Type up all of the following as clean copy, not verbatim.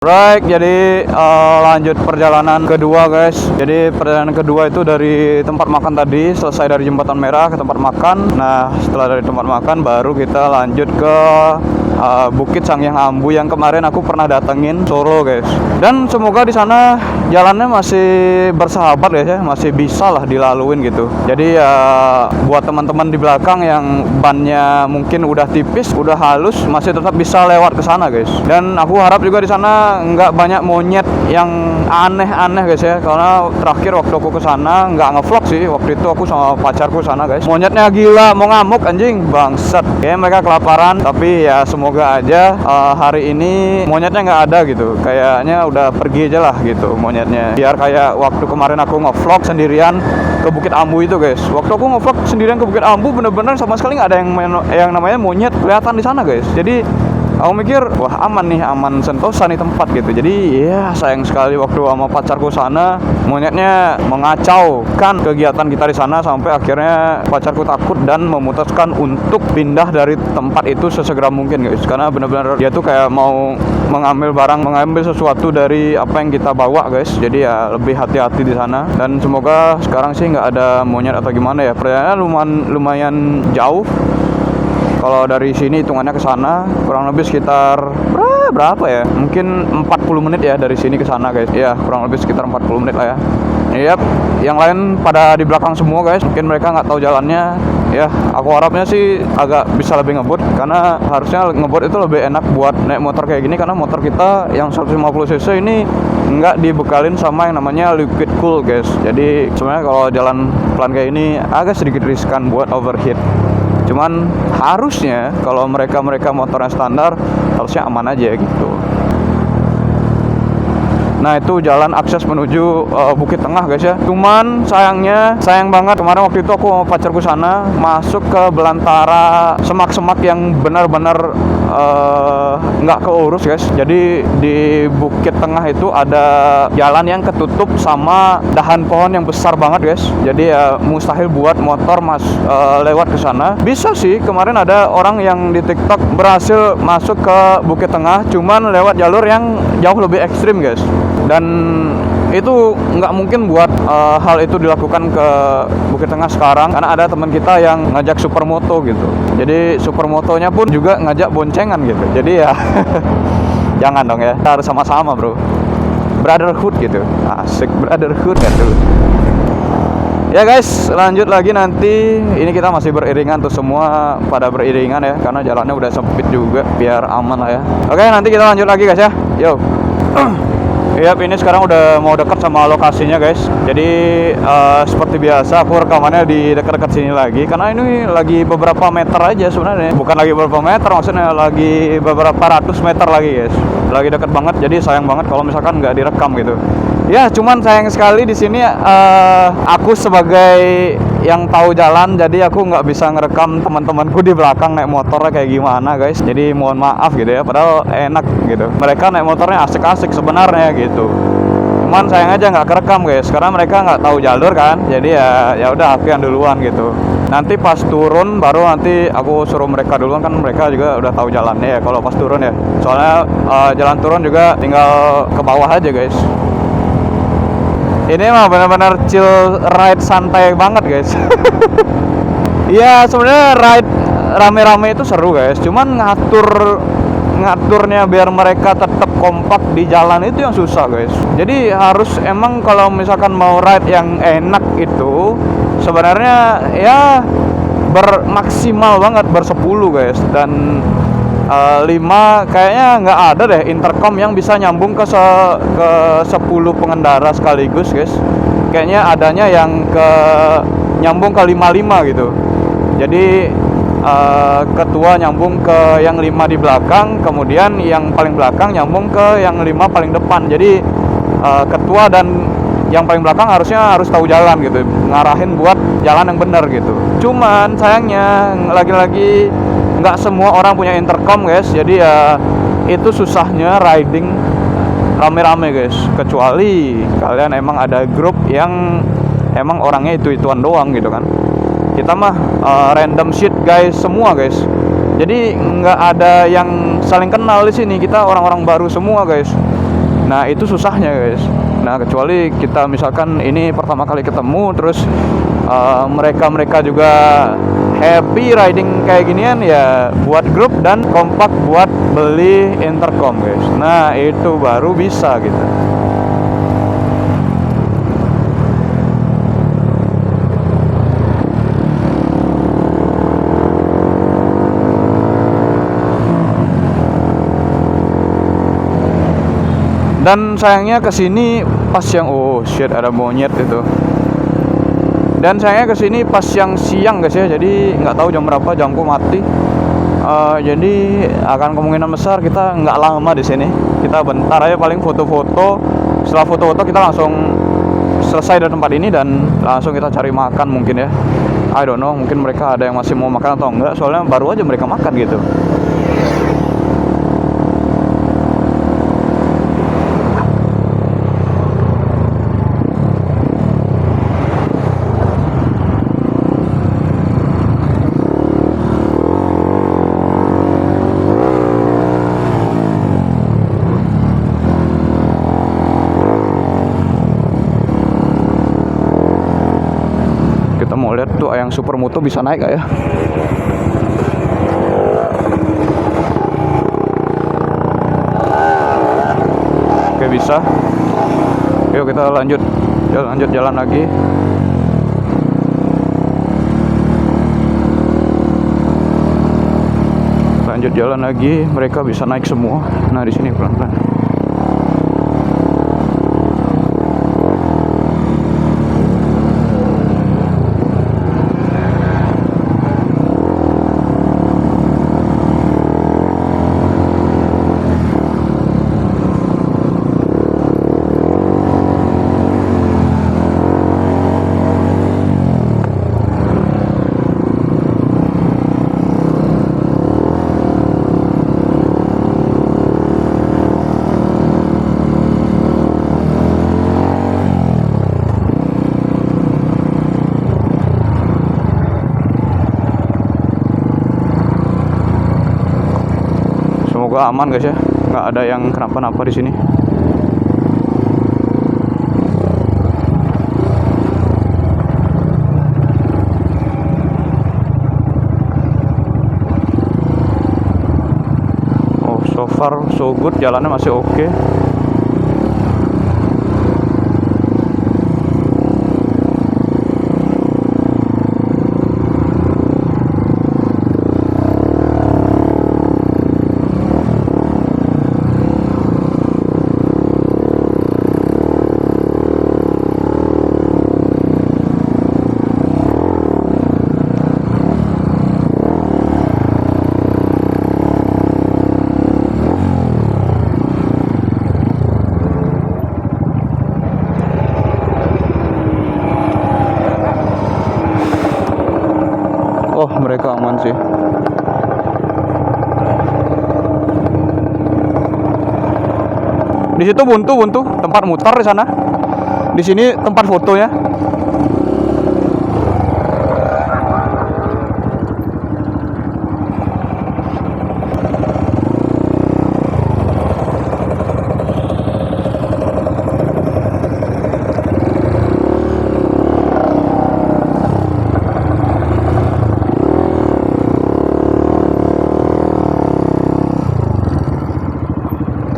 Right, jadi lanjut perjalanan kedua guys. Jadi perjalanan kedua itu dari tempat makan tadi, selesai dari Jembatan Merah ke tempat makan. Nah, setelah dari tempat makan baru kita lanjut ke Bukit Sangiang Ambu yang kemarin aku pernah datengin Solo guys. Dan semoga di sana jalannya masih bersahabat guys ya, masih bisa lah dilaluin gitu. Jadi buat teman-teman di belakang yang bannya mungkin udah tipis, udah halus, masih tetap bisa lewat ke sana guys. Dan aku harap juga di sana nggak banyak monyet yang aneh-aneh guys ya, karena terakhir waktu aku ke sana nggak ngevlog sih, waktu itu aku sama pacarku sana guys. Monyetnya gila, mau ngamuk anjing, bangsat. Kayaknya mereka kelaparan, tapi ya semoga aja hari ini monyetnya nggak ada gitu. Kayaknya udah pergi aja lah gitu monyetnya. Biar kayak waktu kemarin aku ngevlog sendirian ke Bukit Ambu itu guys. Waktu aku ngevlog sendirian ke Bukit Ambu bener-bener sama sekali nggak ada yang namanya monyet kelihatan di sana guys. Jadi aku mikir, wah aman nih, aman sentosa nih tempat gitu. Jadi ya sayang sekali waktu sama pacarku sana, monyetnya mengacaukan kegiatan kita di sana sampai akhirnya pacarku takut dan memutuskan untuk pindah dari tempat itu sesegera mungkin guys. Karena benar-benar dia tuh kayak mau mengambil barang, mengambil sesuatu dari apa yang kita bawa guys. Jadi ya lebih hati-hati di sana. Dan semoga sekarang sih nggak ada monyet atau gimana ya. Perjalanan lumayan jauh. Kalau dari sini hitungannya ke sana kurang lebih sekitar berapa ya? Mungkin 40 menit ya dari sini ke sana guys. Ya, kurang lebih sekitar 40 menit lah ya. Yap, yang lain pada di belakang semua guys. Mungkin mereka nggak tahu jalannya. Ya, aku harapnya sih agak bisa lebih ngebut, karena harusnya ngebut itu lebih enak buat naik motor kayak gini, karena motor kita yang 150 cc ini nggak dibekalin sama yang namanya liquid cool guys. Jadi sebenarnya kalau jalan pelan kayak ini agak sedikit riskan buat overheat. Cuman harusnya kalau mereka motornya standar harusnya aman aja gitu. Nah itu jalan akses menuju Bukit Tengah guys ya. Cuman sayang banget kemarin waktu itu aku sama pacarku sana masuk ke belantara semak-semak yang benar-benar nggak keurus guys. Jadi di Bukit Tengah itu ada jalan yang ketutup sama dahan pohon yang besar banget guys. Jadi ya mustahil buat motor lewat ke sana. Bisa sih, kemarin ada orang yang di TikTok berhasil masuk ke Bukit Tengah, cuman lewat jalur yang jauh lebih ekstrim guys. Dan itu nggak mungkin buat hal itu dilakukan ke Bukit Tengah sekarang, karena ada teman kita yang ngajak supermoto gitu. Jadi supermotonya pun juga ngajak boncengan gitu. Jadi ya jangan dong ya, kita harus sama-sama bro, brotherhood gitu, asik brotherhood gitu. Ya guys, lanjut lagi nanti. Ini kita masih beriringan tuh, semua pada beriringan ya, karena jalannya udah sempit juga, biar aman lah ya. Oke, nanti kita lanjut lagi guys ya. Yo. Yap, ini sekarang udah mau dekat sama lokasinya guys. Jadi seperti biasa aku rekamannya di dekat-dekat sini lagi, karena ini lagi beberapa meter aja sebenarnya. Bukan lagi beberapa meter, maksudnya lagi beberapa ratus meter lagi guys. Lagi dekat banget, jadi sayang banget kalau misalkan nggak direkam gitu. Ya, cuman sayang sekali di sini aku sebagai yang tahu jalan, jadi aku nggak bisa ngerekam teman-temanku di belakang naik motornya kayak gimana guys. Jadi mohon maaf gitu ya, padahal enak gitu. Mereka naik motornya asik-asik sebenarnya gitu. Cuman sayang aja nggak kerekam guys, karena mereka nggak tahu jalur kan. Jadi ya udah aku yang duluan gitu. Nanti pas turun baru nanti aku suruh mereka duluan, kan mereka juga udah tahu jalannya ya kalau pas turun ya. Soalnya jalan turun juga tinggal ke bawah aja guys. Ini mah benar-benar chill ride santai banget guys. Iya sebenarnya ride rame-rame itu seru guys, cuman ngaturnya biar mereka tetap kompak di jalan itu yang susah guys. Jadi harus emang kalau misalkan mau ride yang enak itu sebenarnya ya bermaksimal banget bersepuluh guys. Dan 5 kayaknya nggak ada deh intercom yang bisa nyambung ke 10 pengendara sekaligus guys. Kayaknya adanya yang nyambung ke 55 gitu. Jadi ketua nyambung ke yang 5 di belakang, kemudian yang paling belakang nyambung ke yang 5 paling depan. Jadi ketua dan yang paling belakang harus tahu jalan gitu, ngarahin buat jalan yang benar gitu. Cuman sayangnya lagi-lagi nggak semua orang punya intercom guys. Jadi ya itu susahnya riding rame-rame guys, kecuali kalian emang ada grup yang emang orangnya itu-ituan doang gitu kan. Kita mah random shit guys semua guys. Jadi nggak ada yang saling kenal di sini, kita orang-orang baru semua guys. Nah itu susahnya guys. Nah kecuali kita misalkan ini pertama kali ketemu, terus mereka juga happy riding kayak ginian, ya buat grup dan kompak buat beli intercom guys. Nah itu baru bisa gitu. Dan sayangnya kesini pas yang oh shit ada monyet itu. Dan sayangnya kesini pas yang siang guys ya, jadi nggak tahu jam berapa, jamku mati. Jadi akan kemungkinan besar kita nggak lama di sini. Kita bentar aja paling foto-foto. Setelah foto-foto kita langsung selesai dari tempat ini dan langsung kita cari makan mungkin ya. I don't know, mungkin mereka ada yang masih mau makan atau enggak. Soalnya baru aja mereka makan gitu. Kita mau lihat tuh yang supermoto bisa naik gak ya? Oke bisa. Yuk kita lanjut jalan lagi. Lanjut jalan lagi, mereka bisa naik semua. Nah di sini pelan-pelan. Semoga aman guys ya, nggak ada yang kenapa-napa di sini. Oh, so far so good, jalannya masih oke. Oh, mereka aman sih. Di situ buntu tempat mutar di sana. Di sini tempat fotonya.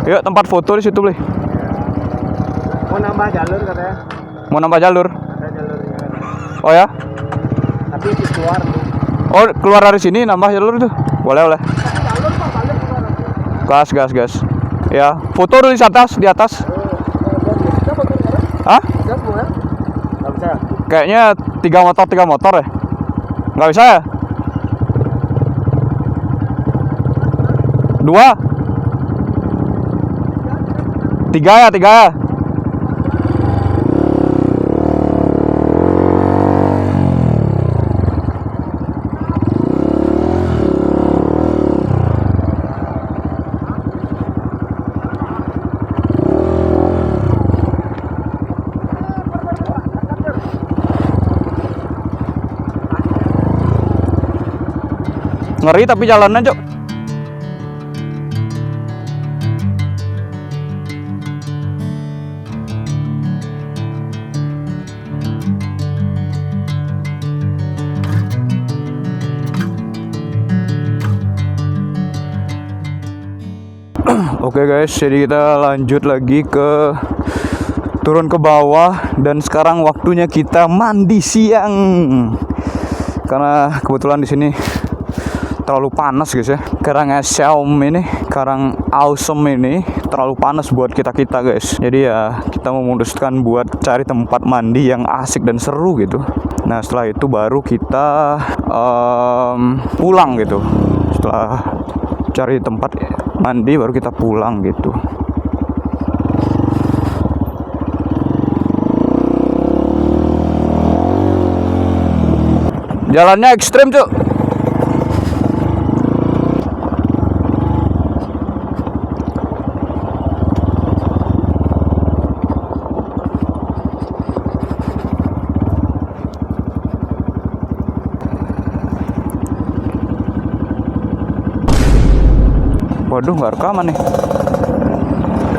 Yuk tempat foto di situ beli. Mau nambah jalur katanya. Mau nambah jalur? Ada jalurnya. Oh ya? Tapi itu keluar tuh. Oh keluar dari sini nambah jalur tuh? Boleh. Jalur Pak, balik keluar. Gas. Ya, foto dulu di atas. Bisa foto sekarang? Hah? Bisa semua ya? Nggak bisa. Kayaknya 3 motor ya? Nggak bisa ya? 2? 3 ya? Ngeri tapi jalannya, Cok. Oke guys, jadi kita lanjut lagi turun ke bawah, dan sekarang waktunya kita mandi siang. Karena kebetulan di sini terlalu panas guys ya. Karang Awesome ini terlalu panas buat kita guys. Jadi ya kita memutuskan buat cari tempat mandi yang asik dan seru gitu. Nah setelah itu baru kita pulang gitu. Setelah cari tempat mandi baru kita pulang gitu. Jalannya ekstrim cuk. Waduh, nggak rekaman nih.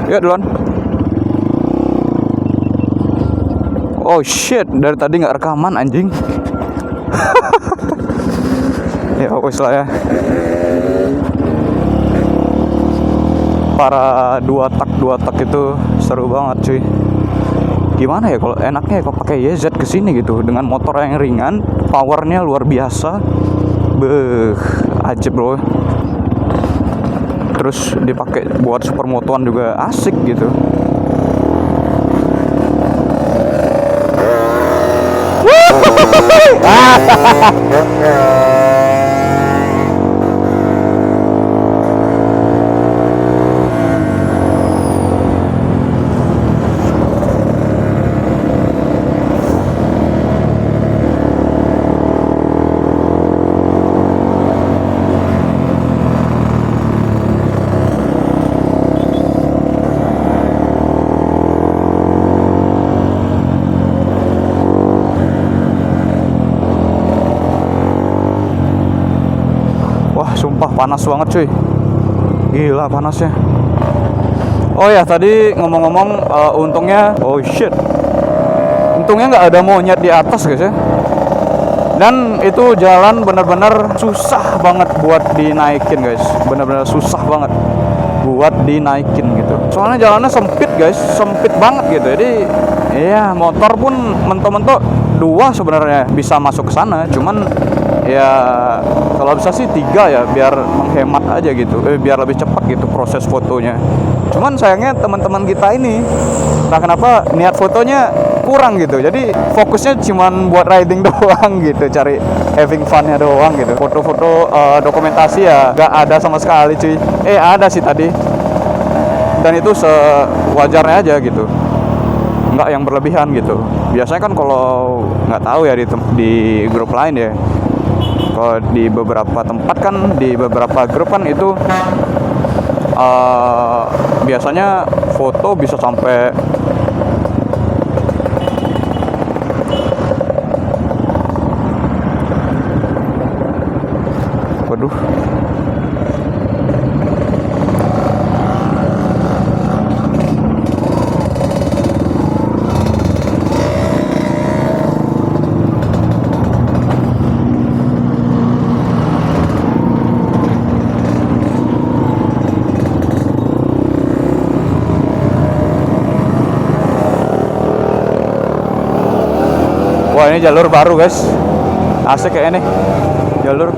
Ya duluan. Oh shit, dari tadi nggak rekaman anjing. Ya wes lah ya. Para dua tak itu seru banget cuy. Gimana ya kalau enaknya ya kalau pakai YZ kesini gitu dengan motor yang ringan, powernya luar biasa. Beuh, ajib bro. Terus dipakai buat supermotoan juga asik gitu. Sumpah panas banget cuy. Gila panasnya. Oh ya tadi ngomong-ngomong untungnya untungnya nggak ada monyet di atas guys ya. Dan itu jalan bener-bener susah banget buat dinaikin guys. Bener-bener susah banget buat dinaikin gitu. Soalnya jalannya sempit guys, sempit banget gitu. Jadi ya motor pun mentok-mentok 2 sebenarnya bisa masuk ke sana. Cuman ya kalau bisa sih 3 ya biar menghemat aja gitu, biar lebih cepat gitu proses fotonya. Cuman sayangnya teman-teman kita ini entah kenapa niat fotonya kurang gitu, jadi fokusnya cuman buat riding doang gitu, cari having funnya doang gitu. Foto-foto dokumentasi ya gak ada sama sekali cuy. Ada sih tadi, dan itu sewajarnya aja gitu, nggak yang berlebihan gitu. Biasanya kan kalau nggak tahu ya di grup lain ya, kalau di beberapa tempat kan, di beberapa grup kan itu biasanya foto bisa sampai waduh. Wah ini jalur baru guys, asik kayak ini jalur.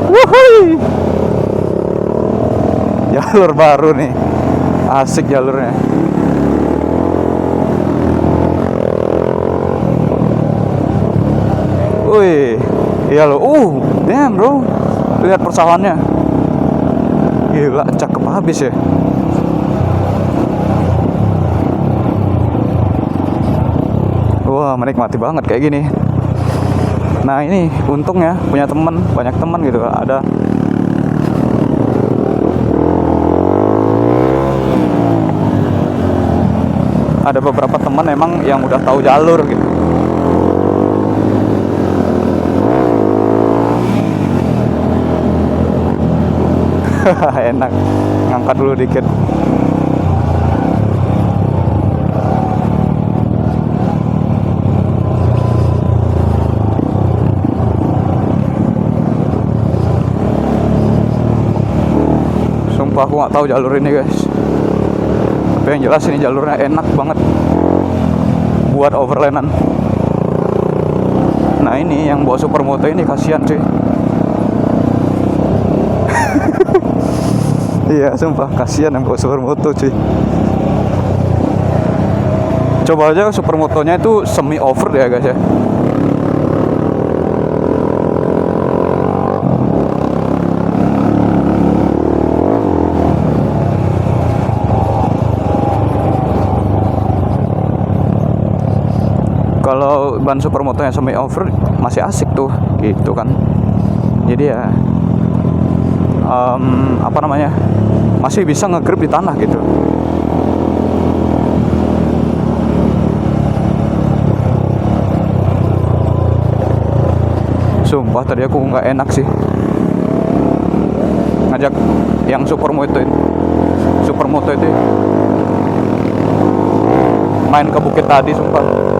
Wuhui, jalur baru nih, asik jalurnya. Wih, iya lo, damn bro, lihat persawahannya, gila, cakep habis ya. Wah menikmati banget kayak gini. Nah ini untungnya punya teman, banyak teman gitu. Ada beberapa teman emang yang udah tahu jalur gitu. Enak, ngangkat dulu dikit. Sumpah aku nggak tahu jalur ini guys. Tapi yang jelas ini jalurnya enak banget buat overlandan. Nah ini yang bawa supermoto ini kasihan cuy. Iya sumpah kasihan yang bawa supermoto cuy. Coba aja supermotonya itu semi over ya guys ya. Kalau ban supermoto yang semi over masih asik tuh gitu kan. Jadi ya apa namanya, masih bisa nge-grip di tanah gitu. Sumpah tadi aku nggak enak sih ngajak yang supermoto itu main ke bukit tadi sumpah.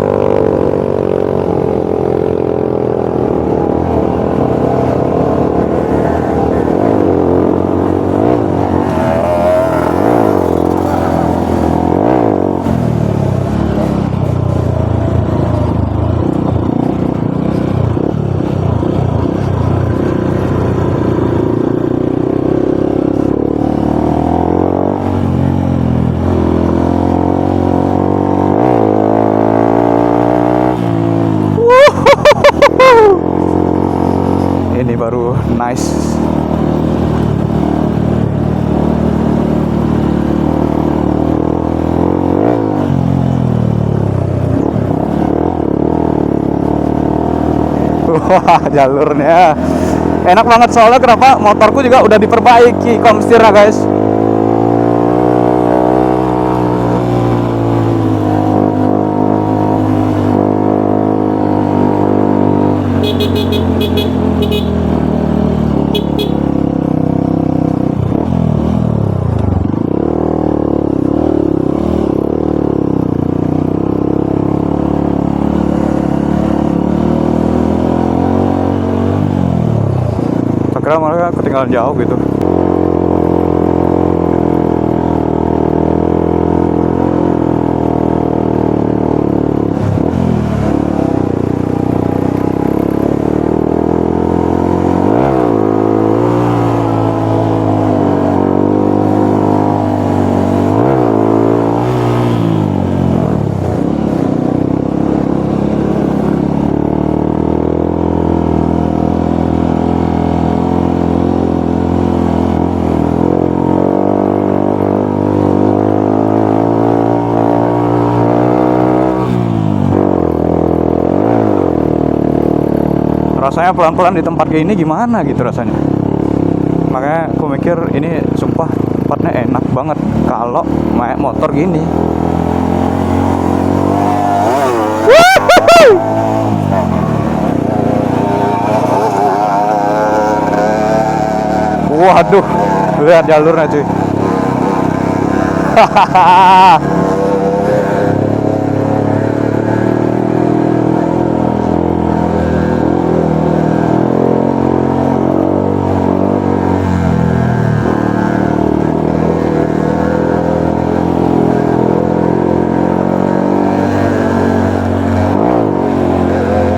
Ini baru nice. Wah jalurnya enak banget soalnya kenapa, motorku juga udah diperbaiki komstirnya guys. Kira mereka ketinggalan jauh gitu. Rasanya pelan-pelan di tempat kayak ini gimana gitu rasanya. Makanya aku mikir ini sumpah tempatnya enak banget kalau naik motor gini. Waduh, lihat jalurnya cuy.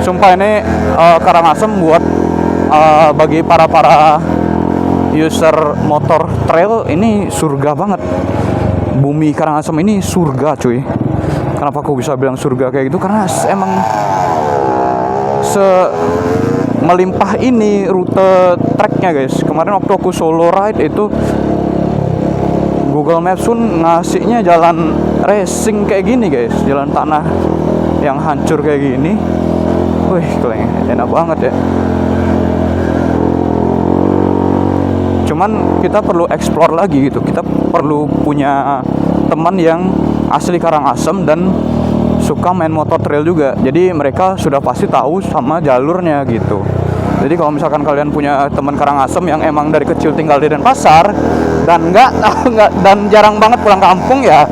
Sumpah ini Karangasem buat bagi para user motor trail ini surga banget. Bumi Karangasem ini surga cuy. Kenapa aku bisa bilang surga kayak gitu? Karena emang melimpah ini rute treknya guys. Kemarin waktu aku solo ride itu Google Maps pun ngasihnya jalan racing kayak gini guys, jalan tanah yang hancur kayak gini. Wih, enak banget ya. Cuman kita perlu explore lagi gitu. Kita perlu punya teman yang asli Karangasem dan suka main motor trail juga. Jadi mereka sudah pasti tahu sama jalurnya gitu. Jadi kalau misalkan kalian punya teman Karangasem yang emang dari kecil tinggal di Denpasar dan nggak dan jarang banget pulang kampung ya,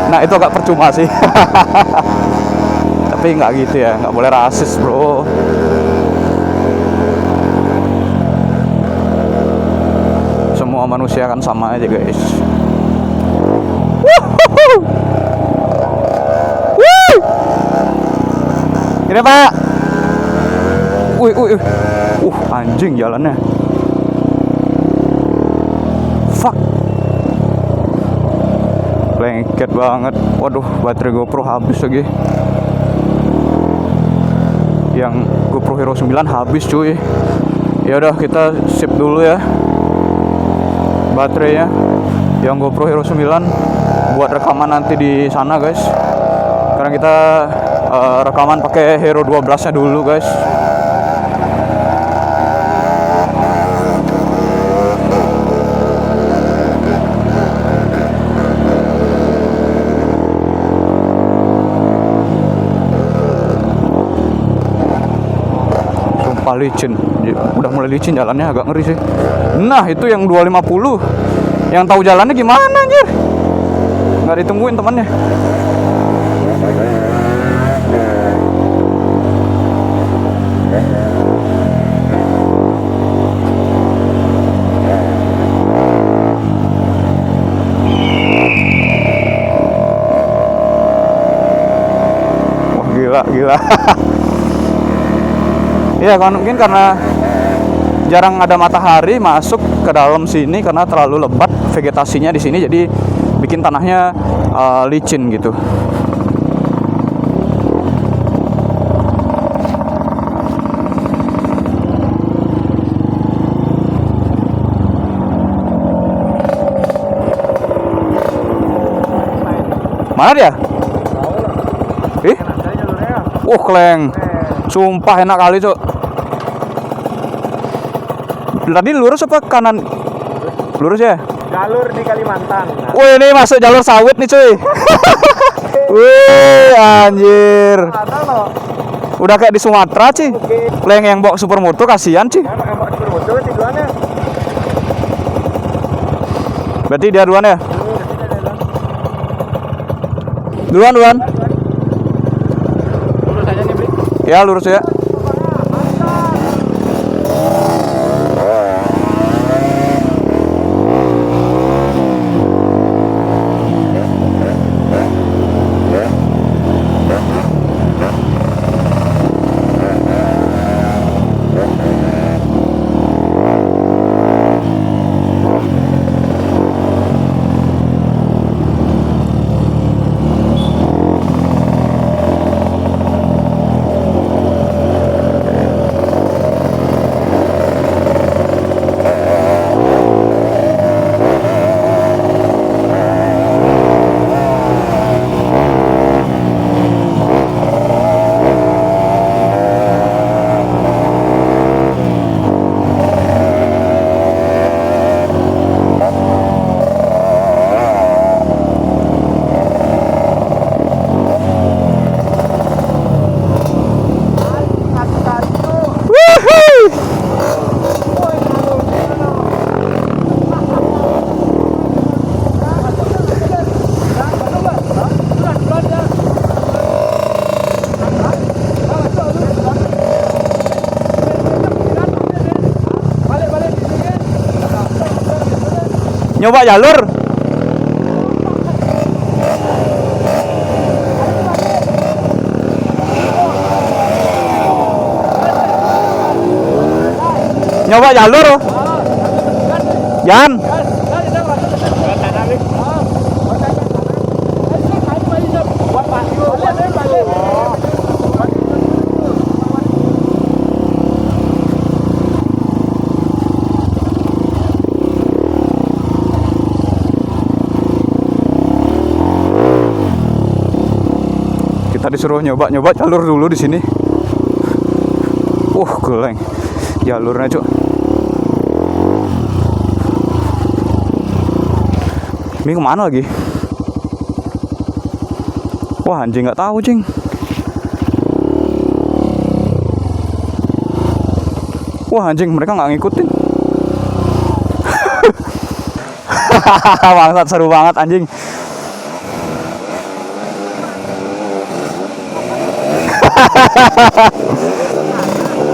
nah itu agak percuma sih. Tapi nggak gitu ya, nggak boleh rasis bro. Semua manusia kondisinya kan sama aja guys. Ini Pak. Wih. Anjing jalannya. Fuck. Lengket banget. Waduh, baterai GoPro habis lagi. Yang GoPro Hero 9 habis cuy. Ya udah kita sip dulu ya baterainya yang GoPro Hero 9 buat rekaman nanti di sana guys. Karena kita rekaman pakai Hero 12 nya dulu guys. Sumpah licin, udah mulai licin jalannya, agak ngeri sih. Nah itu yang 250 yang tahu jalannya gimana anjir, nggak ditungguin temannya. Wah gila Iya kan, mungkin karena jarang ada matahari masuk ke dalam sini karena terlalu lebat vegetasinya di sini, jadi bikin tanahnya licin gitu. Mana dia? Ih, kleng. Sumpah enak kali cok. Tadi lurus apa kanan? Lurus ya? Jalur di Kalimantan. Wih, ini masuk jalur sawit nih cuy. Wih, anjir. Udah kayak di Sumatera sih. Leng yang bawa supermoto kasihan sih. Berarti dia duluan ya? Duluan. Lurus aja nih, Bri. Ya, lurus ya. Nyoba jalur. Nyoba jalur. Jan. Kita disuruh nyoba jalur dulu di sini. Geleng jalurnya cuk. Ini kemana lagi? Wah anjing, nggak tahu cing. Wah anjing, mereka nggak ngikutin. Bangsat, seru banget anjing.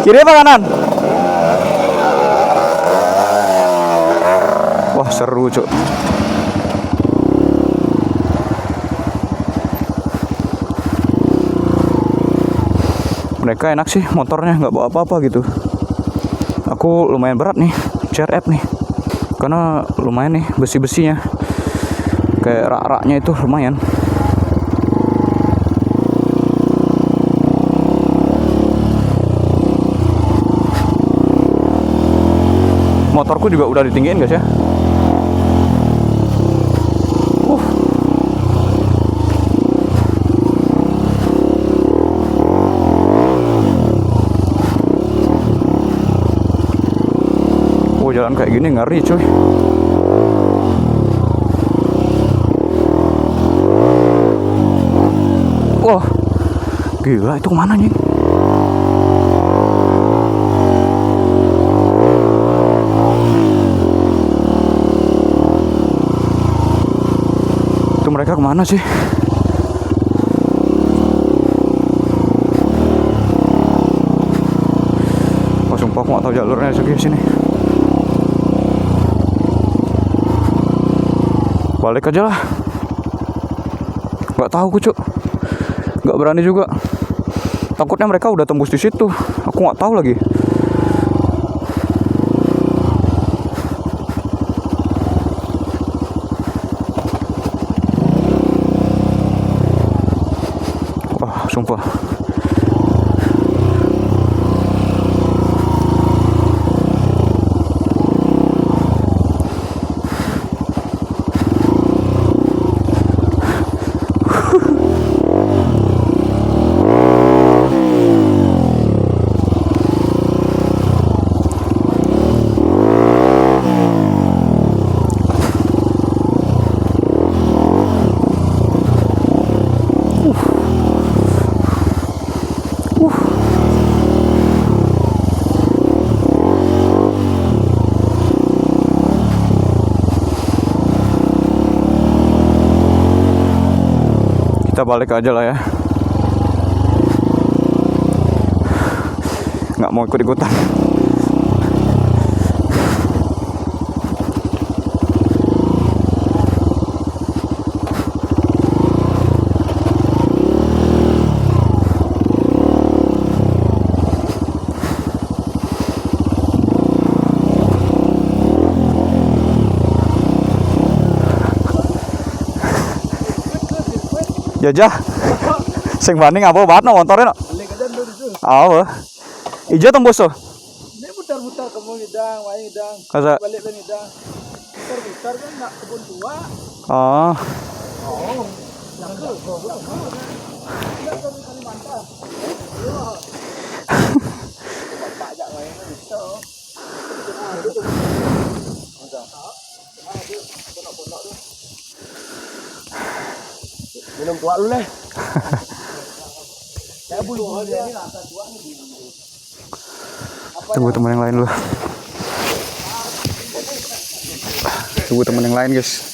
Kiri apa kanan? Wah Seru cuk. Mereka enak sih motornya, nggak bawa apa-apa gitu. Aku lumayan berat nih, CRF nih, karena lumayan nih besi-besinya, kayak rak-raknya itu lumayan. Motorku juga udah ditinggiin guys ya. Jalan kayak gini ngeri cuy. Wah, gila itu kemana nih? Itu mereka kemana sih? Oh sumpah aku gak tahu jalurnya segi sini. Balik aja lah. Gak tahu cuk. Gak berani juga. Takutnya mereka udah tembus di situ. Aku gak tahu lagi. Wah, sumpah. Kita balik aja lah ya. Nggak mau ikut-ikutan. Jajah. Sing banding apa banget no motornya no. Oh. Ijo tembus tuh. Ini putar-putar kamu ngidang, wae ngidang. Kasa. Balik ke ngidang. Putar-putar kan nak kebun tua. Oh. Oh. Yang ke goblok. Tidak ke Kalimantan. Pajak wae itu. Minum tua lu leh. Kayak bulu dia ini rasa tua nih. Tunggu teman yang lain dulu. Tunggu teman yang lain guys.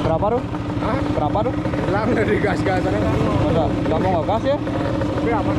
Berapa tuh? Hah? Berapa tuh? Hilang dari gas-gasannya kan. Masa? Gak mau ngegas ya? Berapa?